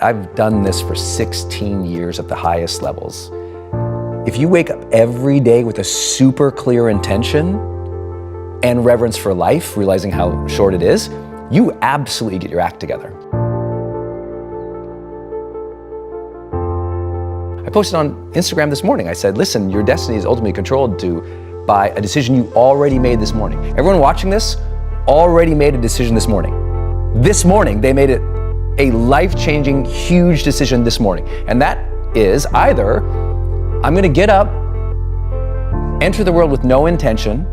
I've done this for 16 years at the highest levels. If you wake up every day with a super clear intention and reverence for life, realizing how short it is, you absolutely get your act together. I posted on Instagram this morning. I said, listen, your destiny is ultimately controlled by a decision you already made this morning. Everyone watching this already made a decision this morning. This morning, they made it a life-changing, huge decision this morning. And that is either I'm gonna get up, enter the world with no intention,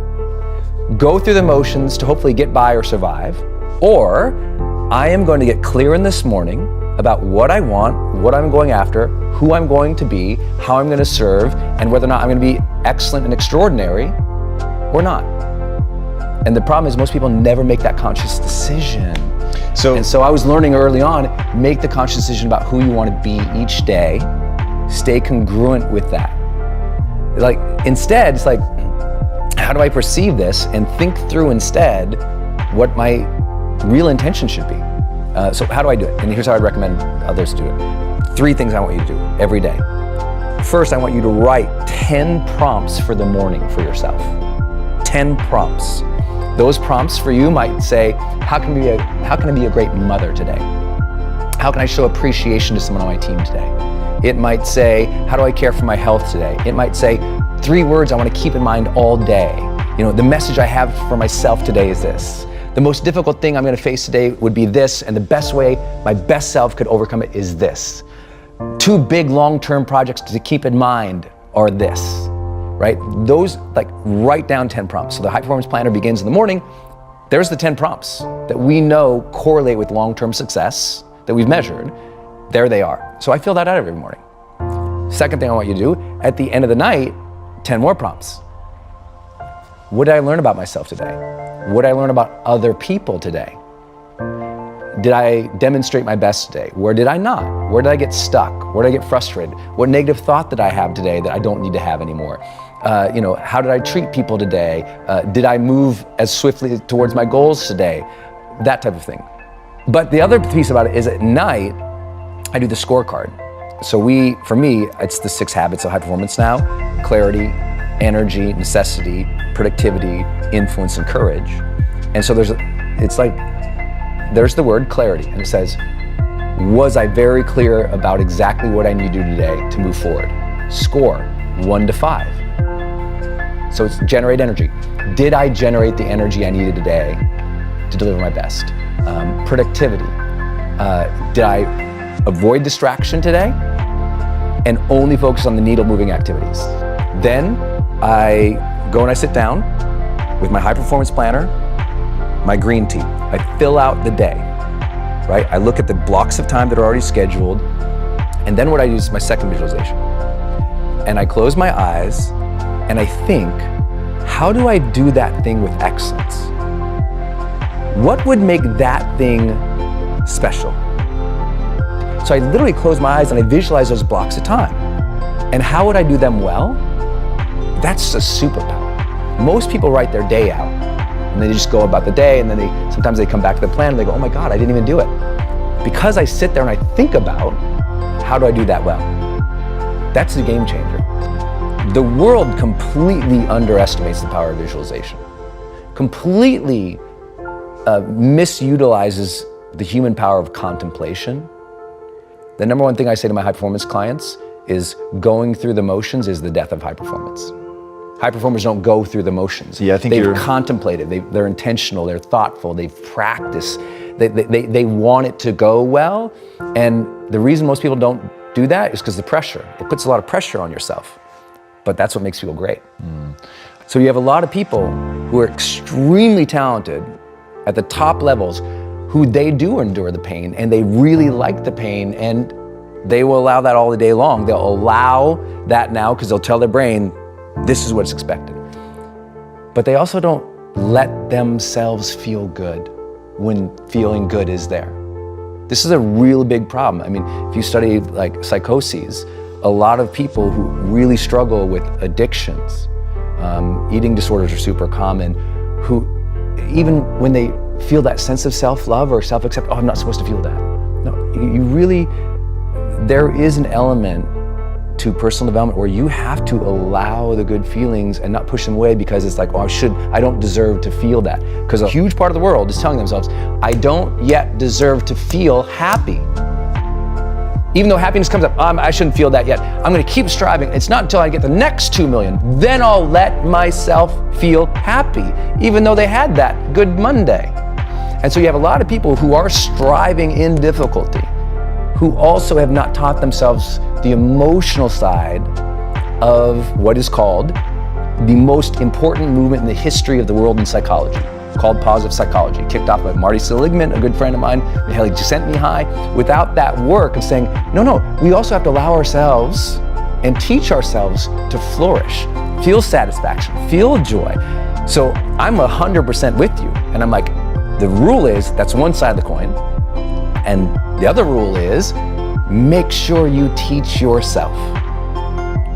go through the motions to hopefully get by or survive, or I am going to get clear in this morning about what I want, what I'm going after, who I'm going to be, how I'm going to serve, and whether or not I'm going to be excellent and extraordinary or not. And the problem is most people never make that conscious decision. So I was learning early on, make the conscious decision about who you want to be each day, stay congruent with that. Like instead, it's like, how do I perceive this, and think through instead what my real intention should be. So how do I do it? And here's how I'd recommend others do it. 3 things I want you to do every day. First, I want you to write 10 prompts for the morning for yourself. 10 prompts. Those prompts for you might say, how can I be a great mother today? How can I show appreciation to someone on my team today? It might say, how do I care for my health today? It might say, 3 words I want to keep in mind all day. You know, the message I have for myself today is this. The most difficult thing I'm going to face today would be this, and the best way my best self could overcome it is this. 2 big long-term projects to keep in mind are this, right? Those, like, write down 10 prompts. So the high performance planner begins in the morning. There's the 10 prompts that we know correlate with long-term success that we've measured. There they are. So I fill that out every morning. Second thing I want you to do, at the end of the night, 10 more prompts. What did I learn about myself today? What did I learn about other people today? Did I demonstrate my best today? Where did I not? Where did I get stuck? Where did I get frustrated? What negative thought did I have today that I don't need to have anymore? How did I treat people today? Did I move as swiftly towards my goals today? That type of thing. But the other piece about it is at night, I do the scorecard. So for me, it's the 6 habits of high performance now: clarity, energy, necessity, productivity, influence, and courage. And so there's the word clarity, and it says, was I very clear about exactly what I need to do today to move forward? Score, 1 to 5. So it's generate energy. Did I generate the energy I needed today to deliver my best? Productivity. Did I avoid distraction today and only focus on the needle moving activities? Then I go and I sit down with my high performance planner, my green tea. I fill out the day, right? I look at the blocks of time that are already scheduled, and then what I do is my second visualization. And I close my eyes and I think, how do I do that thing with excellence? What would make that thing special? So I literally close my eyes and I visualize those blocks of time. And how would I do them well? That's a superpower. Most people write their day out and they just go about the day, and then sometimes they come back to the plan and they go, oh my God, I didn't even do it. Because I sit there and I think about, how do I do that well? That's the game changer. The world completely underestimates the power of visualization. Completely misutilizes the human power of contemplation. The number one thing I say to my high performance clients is going through the motions is the death of high performance. High performers don't go through the motions. Yeah, I think they've contemplated, they're intentional, they're thoughtful, they've practiced, they want it to go well. And the reason most people don't do that is because the pressure. It puts a lot of pressure on yourself. But that's what makes people great. So you have a lot of people who are extremely talented at the top levels who they do endure the pain, and they really like the pain, and they will allow that all the day long. They'll allow that now because they'll tell their brain, this is what's expected. But they also don't let themselves feel good when feeling good is there. This is a real big problem. I mean, if you study like psychoses, a lot of people who really struggle with addictions, eating disorders are super common, who even when they feel that sense of self-love or self-acceptance. Oh, I'm not supposed to feel that. No, there is an element to personal development where you have to allow the good feelings and not push them away because it's like, oh, I don't deserve to feel that. Because a huge part of the world is telling themselves, I don't yet deserve to feel happy. Even though happiness comes up, I shouldn't feel that yet. I'm gonna keep striving. It's not until I get the next 2 million, then I'll let myself feel happy, even though they had that good Monday. And so you have a lot of people who are striving in difficulty, who also have not taught themselves the emotional side of what is called the most important movement in the history of the world in psychology, called positive psychology, kicked off by Marty Seligman, a good friend of mine. He sent me high. Without that work of saying, no, we also have to allow ourselves and teach ourselves to flourish, feel satisfaction, feel joy. So I'm 100% with you. And I'm like, the rule is, that's one side of the coin. And the other rule is, make sure you teach yourself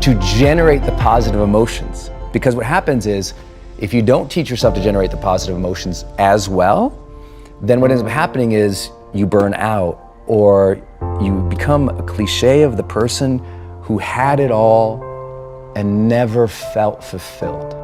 to generate the positive emotions. Because what happens is, if you don't teach yourself to generate the positive emotions as well, then what ends up happening is you burn out, or you become a cliche of the person who had it all and never felt fulfilled.